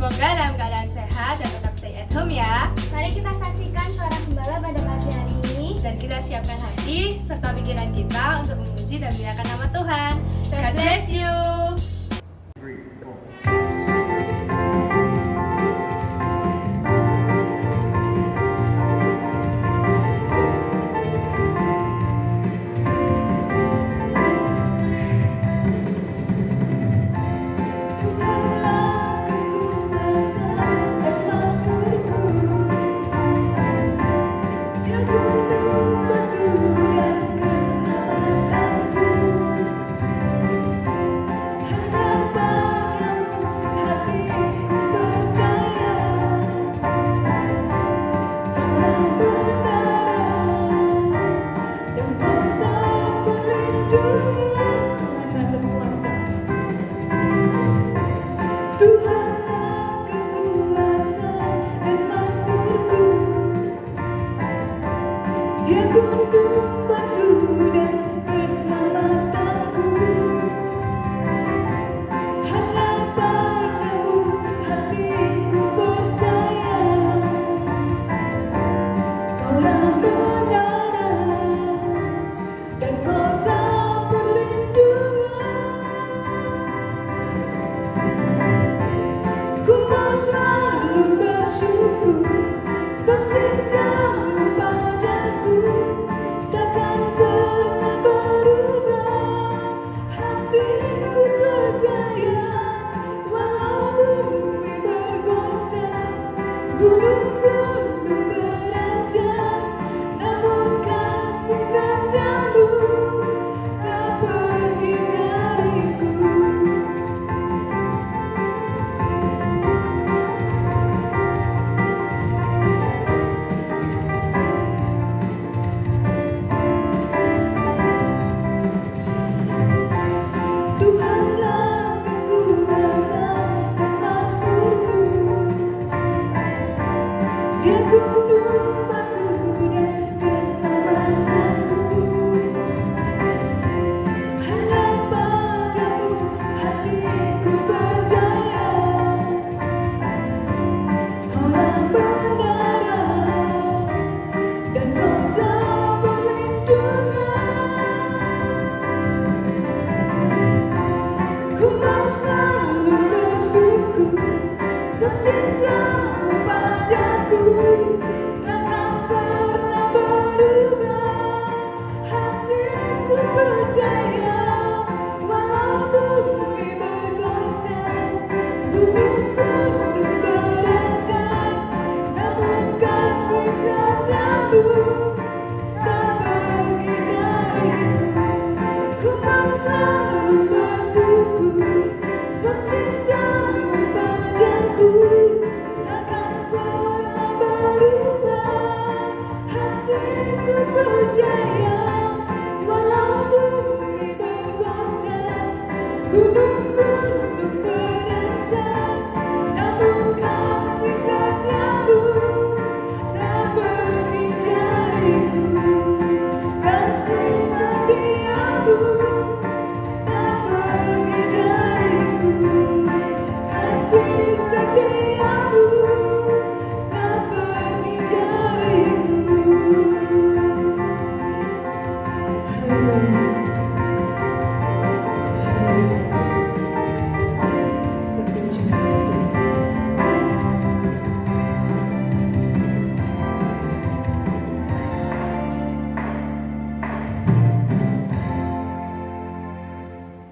Semoga dalam keadaan sehat dan tetap stay at home ya. Mari kita saksikan suara gembala pada pagi hari ini. Dan kita siapkan hati serta pikiran kita untuk memuji dan memuliakan nama Tuhan. God bless you.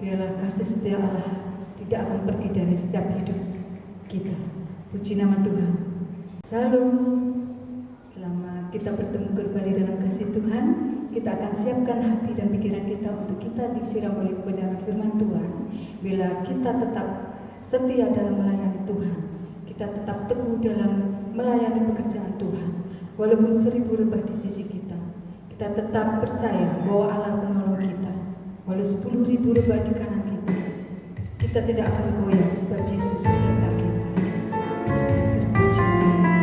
Biarlah kasih setia Allah tidak akan pergi dari setiap hidup kita. Puji nama Tuhan. Salam. Selama kita bertemu kembali dalam kasih Tuhan, kita akan siapkan hati dan pikiran kita untuk kita disiram oleh kebenaran firman Tuhan. Bila kita tetap setia dalam melayani Tuhan, kita tetap teguh dalam melayani pekerjaan Tuhan. Walaupun 1000 lebah di sisi kita, kita tetap percaya bahwa Allah menolong kita. Walau 10.000 lebah di kanan kita tidak akan goyah sebab Yesus serta kita. Terpuji nama Tuhan.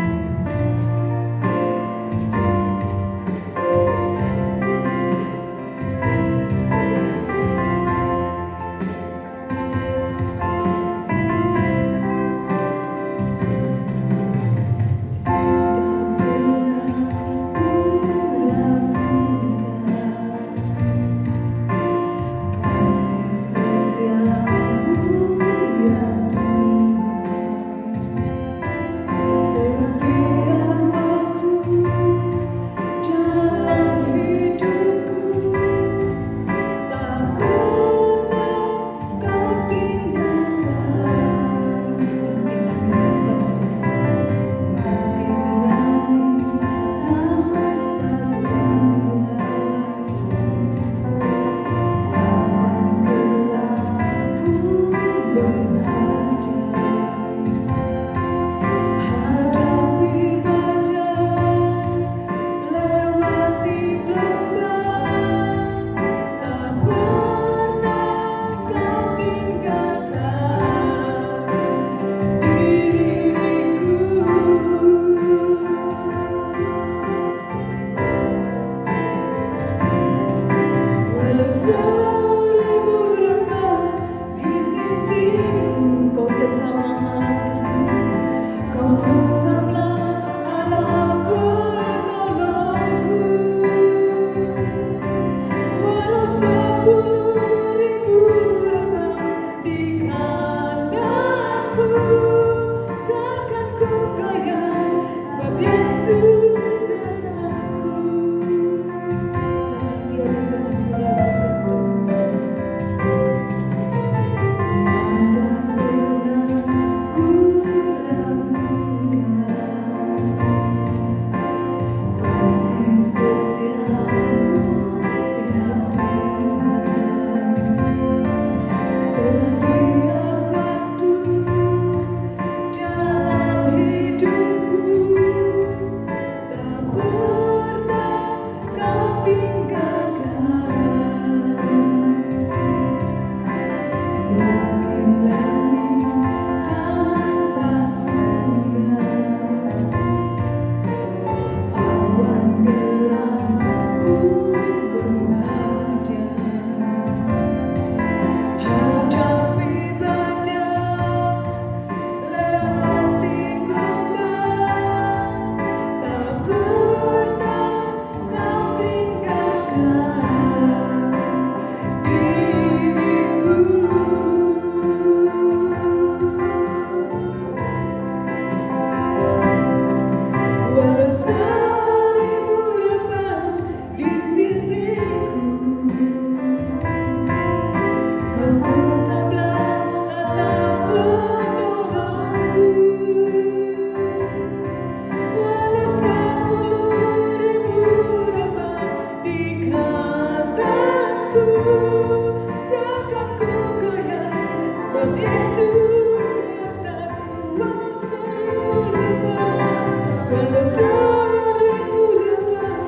kami seribu rebah, walau seribu rebah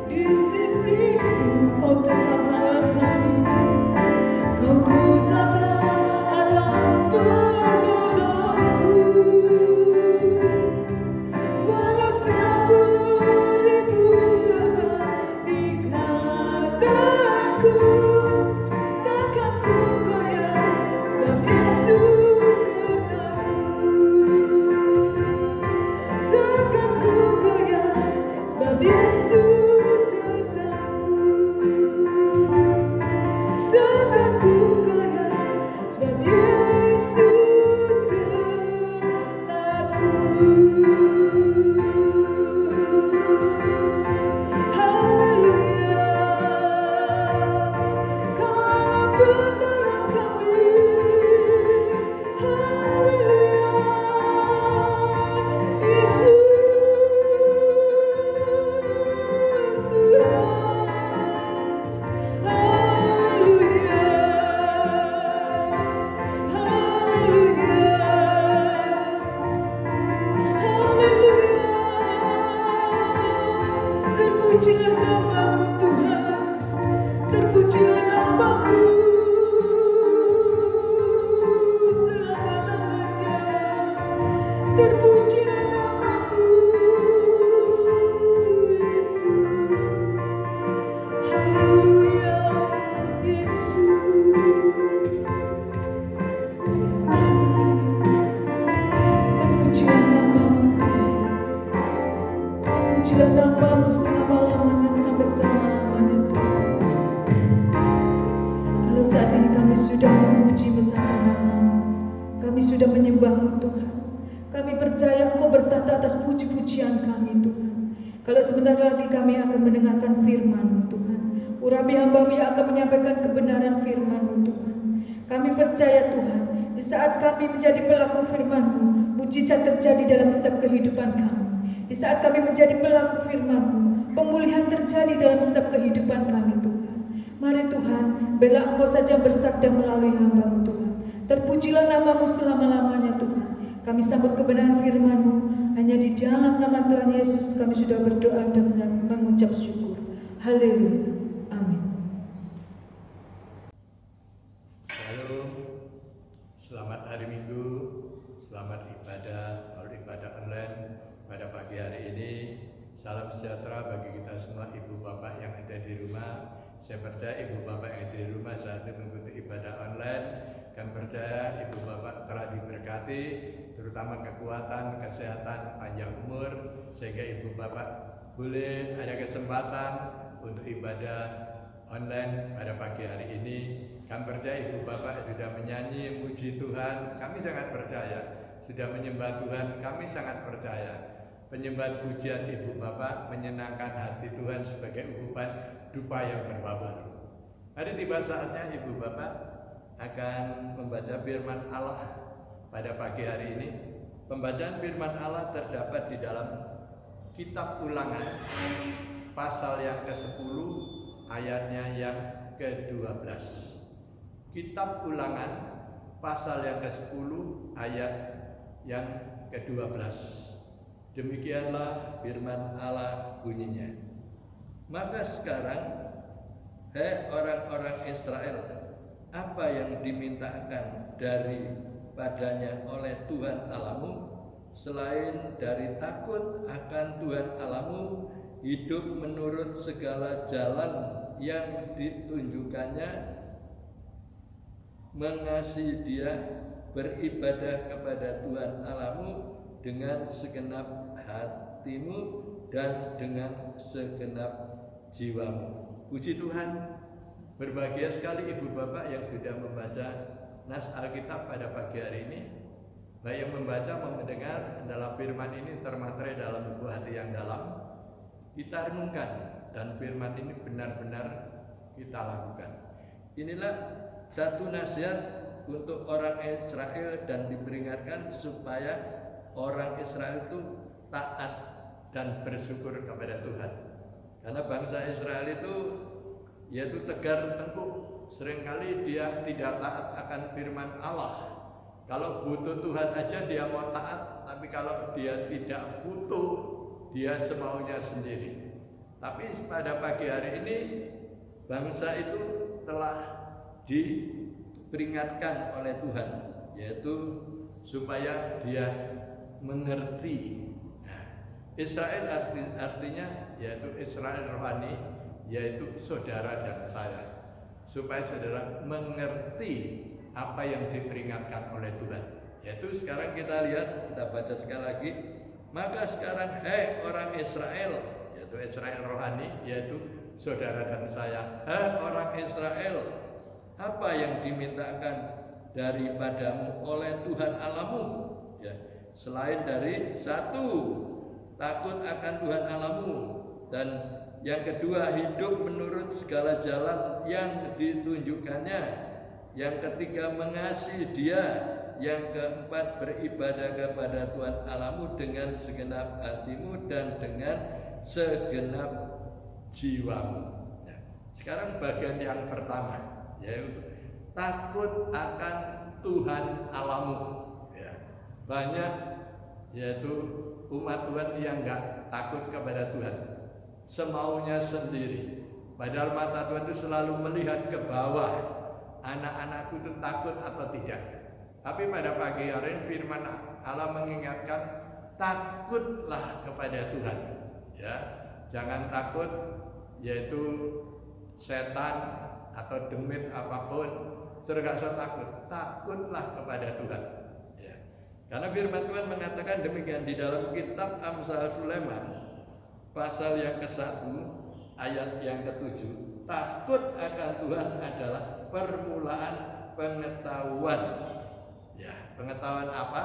di sisiku, kau tetaplah kami. Kau tetaplah Allah penolongku. Walau 10.000 rebah di kadanku, takkan ku goyah, sebab Yesus sertaku. Takkan ku goyah, sebab Yesus sertaku. Takkan ku goyah, sebab Yesus sertaku. Haleluya, Kaulah penolong kami. Haleluya, Yesus Tuhan. Haleluya, haleluya, haleluya. Terpujilah namamu Tuhan, terpujilah namamu selama-lamanya. Terpujilah namamu Yesus. Haleluya, Yesus. Terpujilah namamu Tuhan, terpujilah namamu selama-lamanya sampai selama-lamanya Tuhan. Kalau saat ini kami sudah memuji bersama namamu, kami sudah menyembahmu Tuhan, kami percaya Engkau bertata atas puji-pujian kami Tuhan. Kalau sebentar lagi kami akan mendengarkan firman-Mu Tuhan, urapi hamba-Mu yang akan menyampaikan kebenaran firman-Mu Tuhan. Kami percaya Tuhan, di saat kami menjadi pelaku firman-Mu, mujizat terjadi dalam setiap kehidupan kami. Di saat kami menjadi pelaku firman-Mu, pemulihan terjadi dalam setiap kehidupan kami Tuhan. Mari Tuhan, bela Engkau saja bersabda melalui hamba-Mu Tuhan. Terpujilah namamu selama-lamanya Tuhan. Kami sambut kebenaran firman-Mu. Hanya di dalam nama Tuhan Yesus kami sudah berdoa dan mengucap syukur. Haleluya. Amin. Shalom, selamat hari Minggu, selamat ibadah online pada pagi hari ini. Salam sejahtera bagi kita semua ibu bapak yang ada di rumah. Saya percaya ibu bapak yang ada di rumah saat ini mengikuti ibadah online. Kami percaya ibu bapak telah diberkati, terutama kekuatan, kesehatan, panjang umur, sehingga ibu bapak boleh ada kesempatan untuk ibadah online pada pagi hari ini. Kami percaya ibu bapak sudah menyanyi muji Tuhan, kami sangat percaya. Sudah menyembah Tuhan, kami sangat percaya. Penyembahan pujian ibu bapak menyenangkan hati Tuhan sebagai ungkapan dupa yang berbahagia. Hari tiba saatnya ibu bapak akan membaca firman Allah pada pagi hari ini. Pembacaan firman Allah terdapat di dalam kitab Ulangan pasal yang ke-10 ayatnya yang ke-12. Kitab Ulangan pasal yang ke-10 ayat yang ke-12. Demikianlah firman Allah bunyinya. Maka sekarang, hai orang-orang Israel, apa yang dimintakan daripadanya oleh Tuhan Allahmu, selain dari takut akan Tuhan Allahmu, hidup menurut segala jalan yang ditunjukkannya, mengasihi Dia, beribadah kepada Tuhan Allahmu dengan segenap hatimu dan dengan segenap jiwamu. Puji Tuhan, berbahagia sekali ibu bapak yang sudah membaca nas Alkitab pada pagi hari ini. Baik yang membaca maupun mendengar dalam firman ini termaterai dalam buku hati yang dalam. Kita renungkan dan firman ini benar-benar kita lakukan. Inilah satu nasihat untuk orang Israel dan diperingatkan supaya orang Israel itu taat dan bersyukur kepada Tuhan. Karena bangsa Israel itu yaitu tegar tengkuk, seringkali dia tidak taat akan firman Allah. Kalau butuh Tuhan aja dia mau taat, tapi kalau dia tidak butuh, dia semaunya sendiri. Tapi pada pagi hari ini bangsa itu telah diperingatkan oleh Tuhan, yaitu supaya dia mengerti. Nah, Israel artinya yaitu Israel rohani, yaitu saudara dan saya, supaya saudara mengerti apa yang diperingatkan oleh Tuhan. Yaitu sekarang kita lihat, kita baca sekali lagi. Maka sekarang hai orang Israel, yaitu Israel rohani, yaitu saudara dan saya. Hai orang Israel, apa yang dimintakan daripadamu oleh Tuhan Allahmu? Ya, selain dari satu, takut akan Tuhan Allahmu, dan yang kedua, hidup menurut segala jalan yang ditunjukkannya. Yang ketiga, mengasihi Dia. Yang keempat, beribadah kepada Tuhan Allahmu dengan segenap hatimu dan dengan segenap jiwamu. Ya. Sekarang bagian yang pertama, yaitu takut akan Tuhan Allahmu. Ya. Banyak yaitu umat Tuhan yang enggak takut kepada Tuhan, semaunya sendiri. Padahal mata Tuhan itu selalu melihat ke bawah. Anak-anakku itu takut atau tidak. Tapi pada pagi hari ini firman Allah mengingatkan, takutlah kepada Tuhan. Ya, jangan takut yaitu setan atau demit apapun. Gak usah takut. Takutlah kepada Tuhan. Ya. Karena firman Tuhan mengatakan demikian di dalam kitab Amsal Sulaiman pasal yang ke-1 ayat yang ke-7. Takut akan Tuhan adalah permulaan pengetahuan. Ya, pengetahuan apa?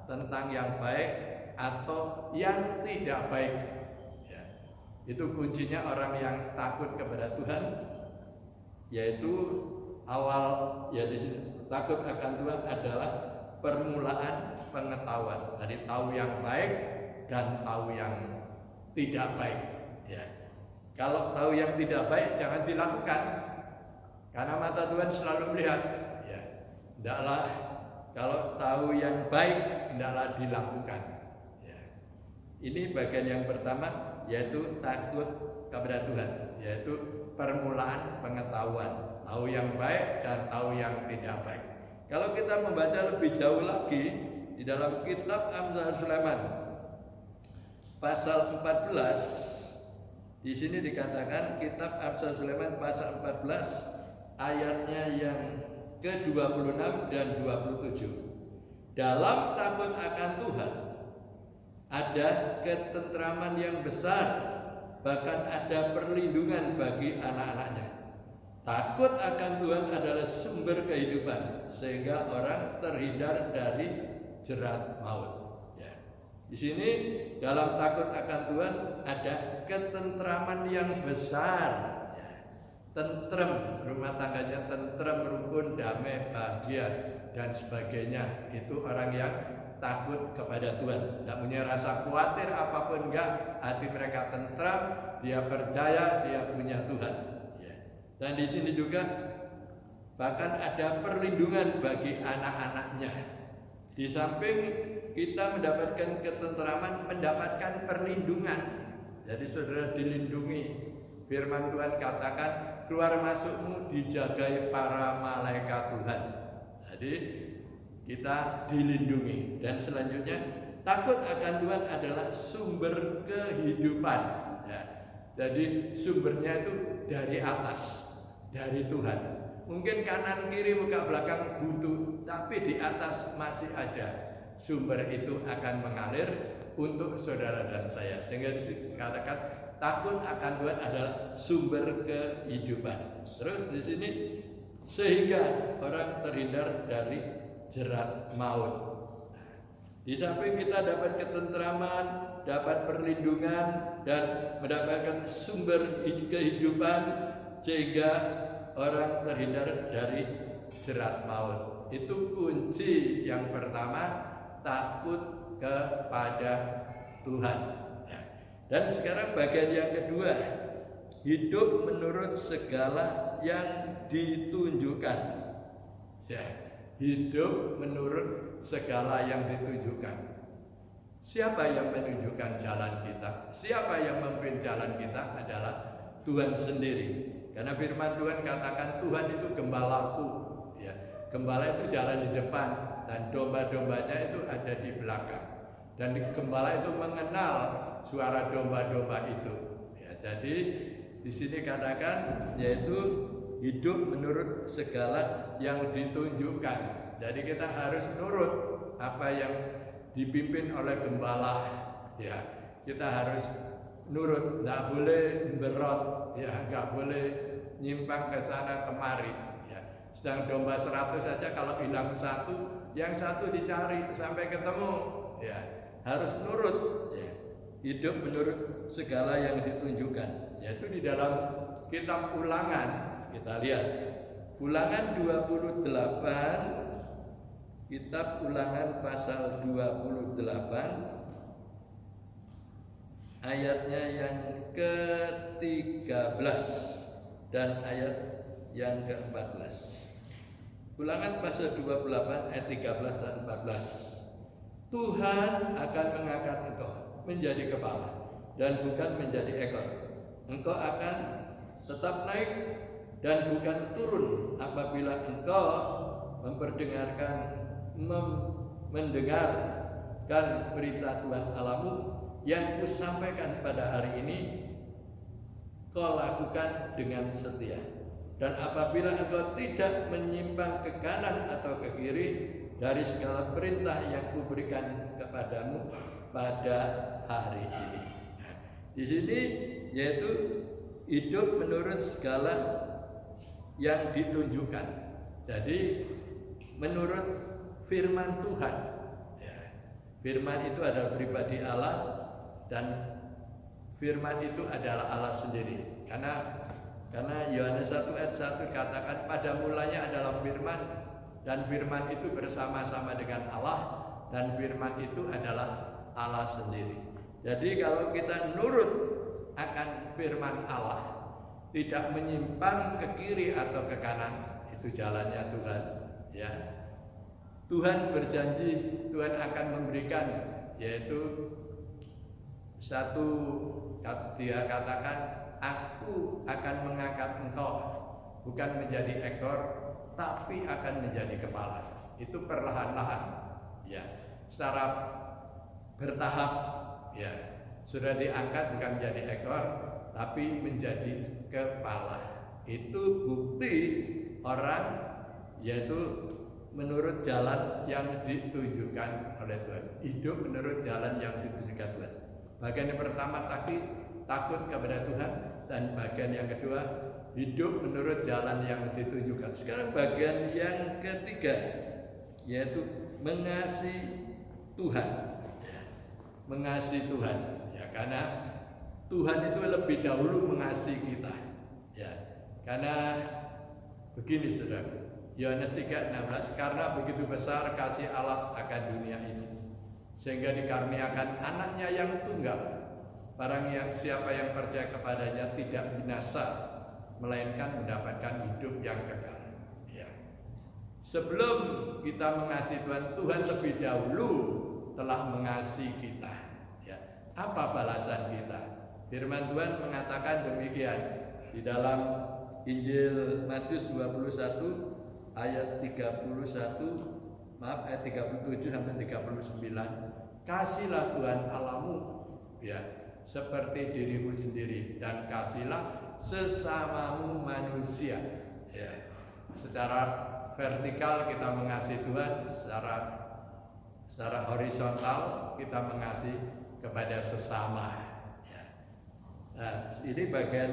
Tentang yang baik atau yang tidak baik. Ya. Itu kuncinya orang yang takut kepada Tuhan, yaitu awal ya di sini takut akan Tuhan adalah permulaan pengetahuan. Jadi tahu yang baik dan tahu yang tidak baik. Ya. Kalau tahu yang tidak baik jangan dilakukan, karena mata Tuhan selalu melihat. Ya, hendaklah kalau tahu yang baik hendaklah dilakukan. Ya. Ini bagian yang pertama, yaitu takut kepada Tuhan, yaitu permulaan pengetahuan, tahu yang baik dan tahu yang tidak baik. Kalau kita membaca lebih jauh lagi di dalam kitab Amsal Sulaiman pasal 14. Di sini dikatakan kitab Amsal Sulaiman pasal 14 ayatnya yang ke-26 dan 27. Dalam takut akan Tuhan ada ketentraman yang besar, bahkan ada perlindungan bagi anak-anaknya. Takut akan Tuhan adalah sumber kehidupan, sehingga orang terhindar dari jerat maut. Di sini dalam takut akan Tuhan ada ketentraman yang besar, ya. Tentrem, rumah tangganya tentrem, rukun, damai, bahagia dan sebagainya. Itu orang yang takut kepada Tuhan, tidak punya rasa khawatir apapun, enggak. Hati mereka tentram, dia percaya dia punya Tuhan. Ya. Dan di sini juga bahkan ada perlindungan bagi anak-anaknya. Di samping kita mendapatkan ketentraman, mendapatkan perlindungan. Jadi saudara dilindungi. Firman Tuhan katakan, keluar masukmu dijagai para malaikat Tuhan. Jadi kita dilindungi. Dan selanjutnya, takut akan Tuhan adalah sumber kehidupan. Ya. Jadi sumbernya itu dari atas, dari Tuhan. Mungkin kanan kiri muka belakang buntu, tapi di atas masih ada. Sumber itu akan mengalir untuk saudara dan saya. Sehingga dikatakan takut akan Tuhan adalah sumber kehidupan. Terus di sini sehingga orang terhindar dari jerat maut. Di samping kita dapat ketentraman, dapat perlindungan dan mendapatkan sumber kehidupan sehingga orang terhindar dari jerat maut. Itu kunci yang pertama, takut kepada Tuhan. Dan sekarang bagian yang kedua, hidup menurut segala yang ditunjukkan. Ya, hidup menurut segala yang ditunjukkan. Siapa yang menunjukkan jalan kita? Siapa yang memimpin jalan kita adalah Tuhan sendiri. Karena firman Tuhan katakan Tuhan itu gembalaku. Ya, gembala itu jalan di depan dan domba-dombanya itu ada di belakang. Dan gembala itu mengenal suara domba-domba itu. Ya, jadi di sini katakan yaitu hidup menurut segala yang ditunjukkan. Jadi kita harus nurut apa yang dipimpin oleh gembala, ya kita harus nurut, nggak boleh berot, ya nggak boleh nyimpang ke sana kemari, ya. Sedang domba 100 saja kalau hilang satu, yang satu dicari sampai ketemu, ya harus nurut, ya. Hidup menurut segala yang ditunjukkan, yaitu di dalam kitab Ulangan. Kita lihat Ulangan 28, kitab Ulangan pasal 28 ayatnya yang ke-13 dan ayat yang ke-14. Ulangan pasal 28 ayat 13 dan 14. Tuhan akan mengangkat engkau menjadi kepala dan bukan menjadi ekor. Engkau akan tetap naik dan bukan turun apabila engkau mendengarkan berita Tuhan Allahmu yang kusampaikan pada hari ini, kau lakukan dengan setia. Dan apabila engkau tidak menyimpang ke kanan atau ke kiri dari segala perintah yang kuberikan kepadamu pada hari ini. Nah, di sini yaitu hidup menurut segala yang ditunjukkan. Jadi menurut firman Tuhan, ya, firman itu adalah pribadi Allah dan firman itu adalah Allah sendiri. Karena Yohanes 1 ayat 1 katakan pada mulanya adalah firman dan firman itu bersama-sama dengan Allah dan firman itu adalah Allah sendiri. Jadi kalau kita nurut akan firman Allah, tidak menyimpang ke kiri atau ke kanan, itu jalannya Tuhan, ya. Tuhan berjanji Tuhan akan memberikan, yaitu satu, dia katakan aku akan mengangkat engkau bukan menjadi ekor tapi akan menjadi kepala. Itu perlahan-lahan, ya, secara bertahap, ya. Sudah diangkat bukan menjadi ekor tapi menjadi kepala. Itu bukti orang yaitu menurut jalan yang ditunjukkan oleh Tuhan. Hidup menurut jalan yang ditunjukkan Tuhan. Bagian yang pertama tadi takut kepada Tuhan, dan bagian yang kedua hidup menurut jalan yang ditunjukkan. Sekarang bagian yang ketiga yaitu mengasihi Tuhan. Ya, mengasihi Tuhan, ya, karena Tuhan itu lebih dahulu mengasihi kita, ya. Karena begini saudara, Yohanes 3:16, karena begitu besar kasih Allah akan dunia ini sehingga dikaruniakan anaknya yang tunggal, barang yang siapa yang percaya kepadanya tidak binasa melainkan mendapatkan hidup yang kekal, ya. Sebelum kita mengasihi Tuhan, Tuhan lebih dahulu telah mengasihi kita, ya. Apa balasan kita? Firman Tuhan mengatakan demikian di dalam Injil Matius 21 ayat 37 sampai 39. Kasihlah Tuhan Allahmu, ya, seperti dirimu sendiri, dan kasihlah sesamamu manusia, ya. Secara vertikal kita mengasihi Tuhan, secara horizontal kita mengasihi kepada sesama. Nah, ini bagian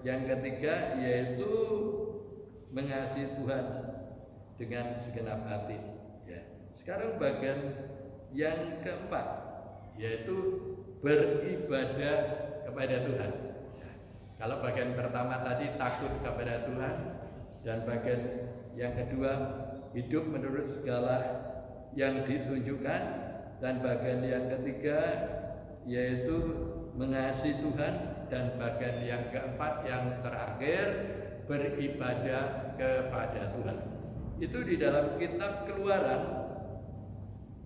yang ketiga yaitu mengasihi Tuhan dengan segenap hati, ya. Sekarang bagian yang keempat yaitu beribadah kepada Tuhan, ya. Kalau bagian pertama tadi takut kepada Tuhan, dan bagian yang kedua hidup menurut segala yang ditunjukkan, dan bagian yang ketiga yaitu mengasihi Tuhan, dan bagian yang keempat yang terakhir beribadah kepada Tuhan. Itu di dalam kitab Keluaran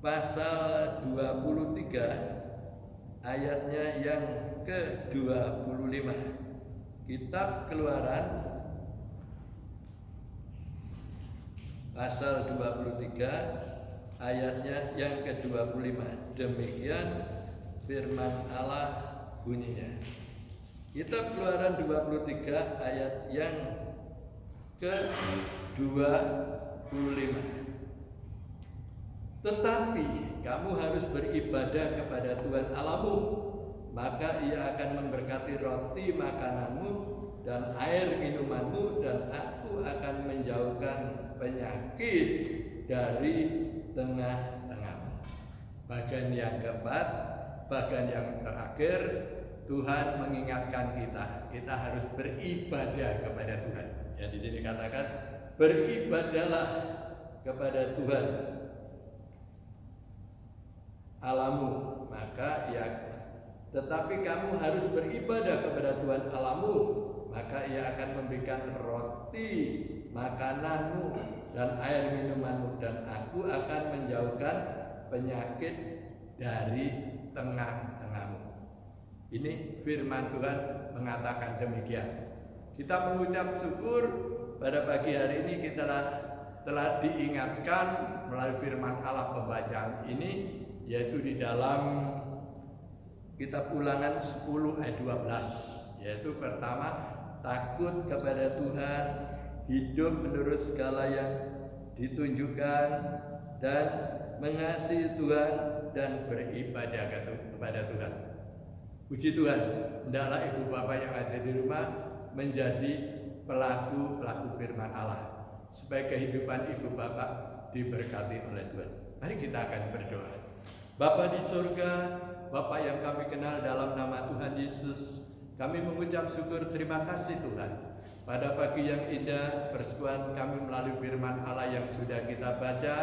pasal 23 ayatnya yang ke-25. Kitab Keluaran pasal 23 ayatnya yang ke-25. Demikian firman Allah bunyinya. Kitab Keluaran 23 ayat yang ke-25. Tetapi kamu harus beribadah kepada Tuhan Allahmu, maka Ia akan memberkati roti makananmu dan air minumanmu, dan Aku akan menjauhkan penyakit dari tengah-tengahmu. Bagian yang keempat, bagian yang terakhir, Tuhan mengingatkan kita harus beribadah kepada Tuhan. Ya, di sini katakan beribadahlah kepada Tuhan Allahmu, maka tetapi kamu harus beribadah kepada Tuhan Allahmu, maka Ia akan memberikan roti makananmu dan air minumanmu, dan Aku akan menjauhkan penyakit dari tengah-tengahmu. Ini firman Tuhan mengatakan demikian. Kita mengucap syukur pada pagi hari ini kita telah diingatkan melalui firman Allah pembacaan ini, yaitu di dalam kitab Ulangan 10 ayat 12, yaitu pertama, takut kepada Tuhan, hidup menurut segala yang ditunjukkan, dan mengasihi Tuhan dan beribadah kepada Tuhan. Puji Tuhan, hendaklah ibu bapak yang ada di rumah menjadi pelaku firman Allah, supaya kehidupan ibu bapak diberkati oleh Tuhan. Mari kita akan berdoa. Bapa di surga, Bapa yang kami kenal dalam nama Tuhan Yesus, kami mengucap syukur terima kasih Tuhan. Pada pagi yang indah, persekutuan kami melalui firman Allah yang sudah kita baca.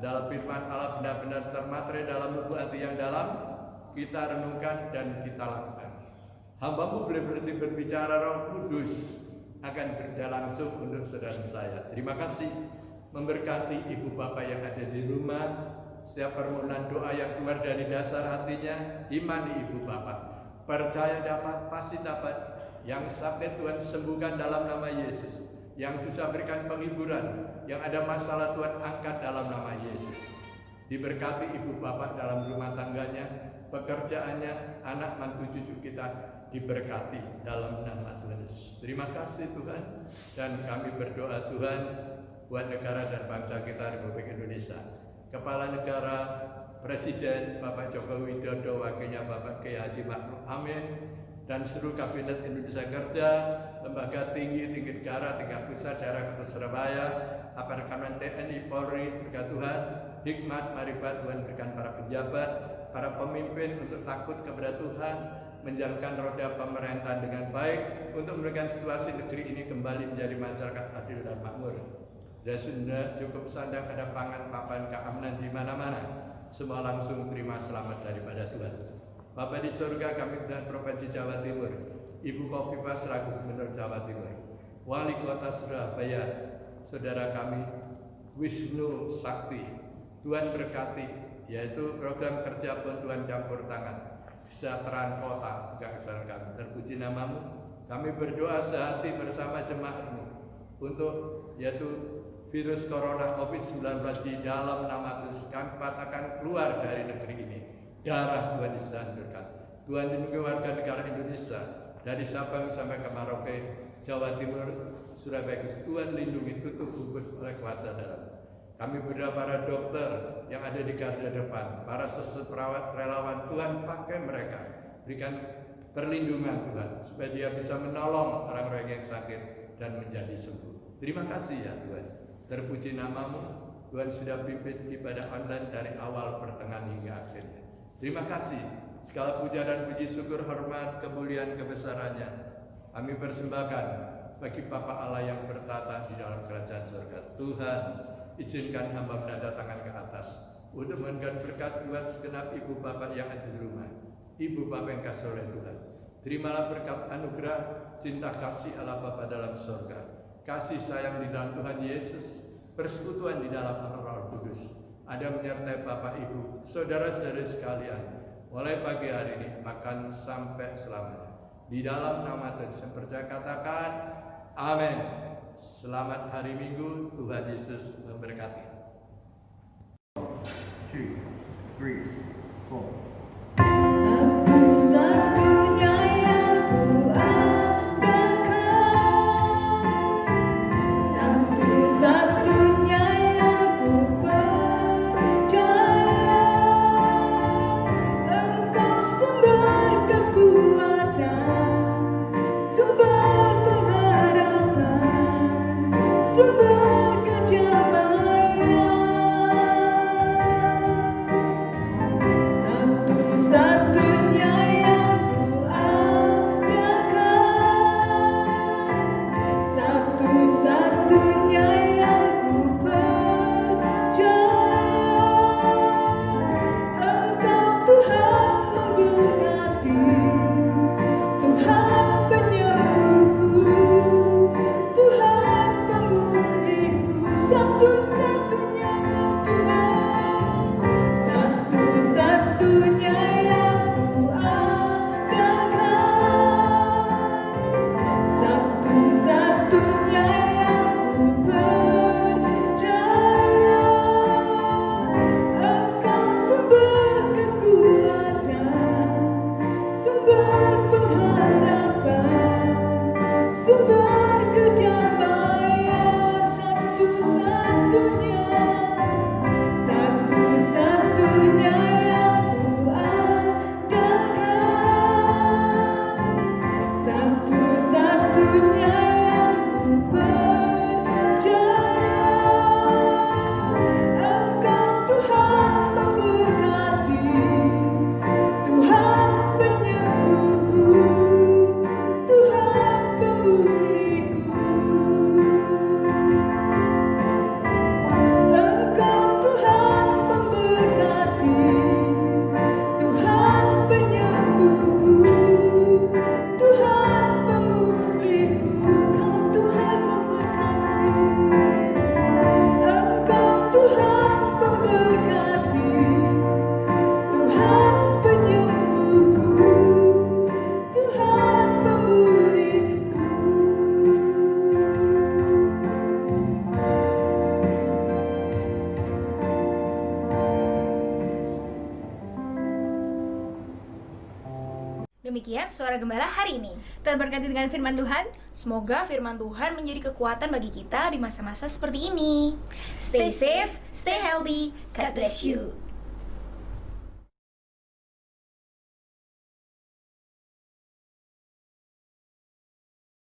Dalam firman Allah benar-benar termaterai dalam buku hati yang dalam, kita renungkan dan kita lakukan. Hamba-Mu boleh berhenti berbicara, Roh Kudus akan berjalan langsung untuk saudara saya. Terima kasih memberkati ibu bapak yang ada di rumah. Setiap permohonan doa yang keluar dari dasar hatinya, imani ibu bapak, percaya dapat, pasti dapat. Yang sakit Tuhan sembuhkan dalam nama Yesus, yang susah berikan penghiburan, yang ada masalah Tuhan angkat dalam nama Yesus. Diberkati ibu bapak dalam rumah tangganya, pekerjaannya, anak mantu cucu kita diberkati dalam nama Tuhan Yesus. Terima kasih Tuhan, dan kami berdoa Tuhan buat negara dan bangsa kita Republik Indonesia. Kepala negara, Presiden Bapak Joko Widodo, wakilnya Bapak Kiai Haji Ma'ruf Amin, dan seluruh Kabinet Indonesia Kerja, lembaga tinggi negara, tingkat pusat, daerah kota Surabaya, aparat keamanan TNI, Polri, berkat Tuhan, hikmat, marifat Tuhan berikan para pejabat, para pemimpin untuk takut kepada Tuhan, menjalankan roda pemerintahan dengan baik, untuk memberikan situasi negeri ini kembali menjadi masyarakat adil dan makmur. Dan sudah cukup sandang ada pangan, papan, keamanan di mana-mana. Semua langsung terima selamat daripada Tuhan. Bapa di surga, kami dan Provinsi Jawa Timur, Ibu Khofifah selaku Gubernur Jawa Timur, Wali Kota Surabaya, saudara kami Wisnu Sakti, Tuhan berkati, yaitu program kerja Tuhan campur tangan, kesejahteraan kota juga kesejahteraan kami. Terpuji namamu, kami berdoa sehati bersama jemaat-Mu untuk yaitu virus corona COVID-19 di dalam nama Yesus kami katakan keluar dari negeri ini. Darah Tuhan disanjurkan. Tuhan lindungi warga negara Indonesia dari Sabang sampai ke Merauke, Jawa Timur, Surabaya. Tuhan lindungi, tutup bungkus oleh kuasa dalam. Kami berdoa para dokter yang ada di garda depan, para suster perawat relawan, Tuhan pakai mereka, berikan perlindungan Tuhan supaya dia bisa menolong orang-orang yang sakit dan menjadi sembuh. Terima kasih ya Tuhan. Terpuji namamu, Tuhan sudah pimpin ibadah online dari awal, pertengahan hingga akhirnya. Terima kasih, segala puja dan puji syukur, hormat, kemuliaan, kebesarannya kami persembahkan bagi Bapa Allah yang bertata di dalam kerajaan surga. Tuhan, izinkan hamba menandatangan ke atas untuk memberikan berkat buat segenap ibu bapak yang ada di rumah, ibu bapak yang kasih oleh Tuhan. Terimalah berkat anugerah cinta kasih Allah Bapa dalam surga, kasih sayang di dalam Tuhan Yesus, persekutuan di dalam Roh Kudus, Anda menyertai Bapak Ibu, saudara-saudari sekalian, mulai pagi hari ini bahkan sampai selamanya. Di dalam nama Tuhan saya percaya, katakan amin. Selamat hari Minggu, Tuhan Yesus memberkati. 2, 3, 4. Satu-satunya yang ku andalkan, satu-satunya yang ku percaya, Engkau sumber kekuatan, sumber pengharapan, sumber kedamaian. Satu-satunya yang ku andalkan, satu-satunya yang ku percaya, Engkau Tuhan memberkati, Tuhan penyembuhku, Tuhan pemulihku, satu-satunya Kau Tuhan, satu-satunya yang ku andalkan, satu-satunya yang ku percaya, Engkau sumber kekuatan, sumber pengharapan, sumber kedamaian, satu-satunya, satu-satunya yang ku andalkan, satu-satunya yang ku percaya, Engkau Tuhan memberkati, Tuhan penyembuhku, Tuhan pemulihku. Engkau Tuhan memberkati, Tuhan penyembuhku, Tuhan pemulihku. Engkau Tuhan memberkati, Engkau Tuhan memberkati, Tuhan penyembuhku, Tuhan pemulihku. Demikian Suara Gembala hari ini. Terberkati dengan firman Tuhan. Semoga firman Tuhan menjadi kekuatan bagi kita di masa-masa seperti ini. Stay safe, stay healthy. God bless you.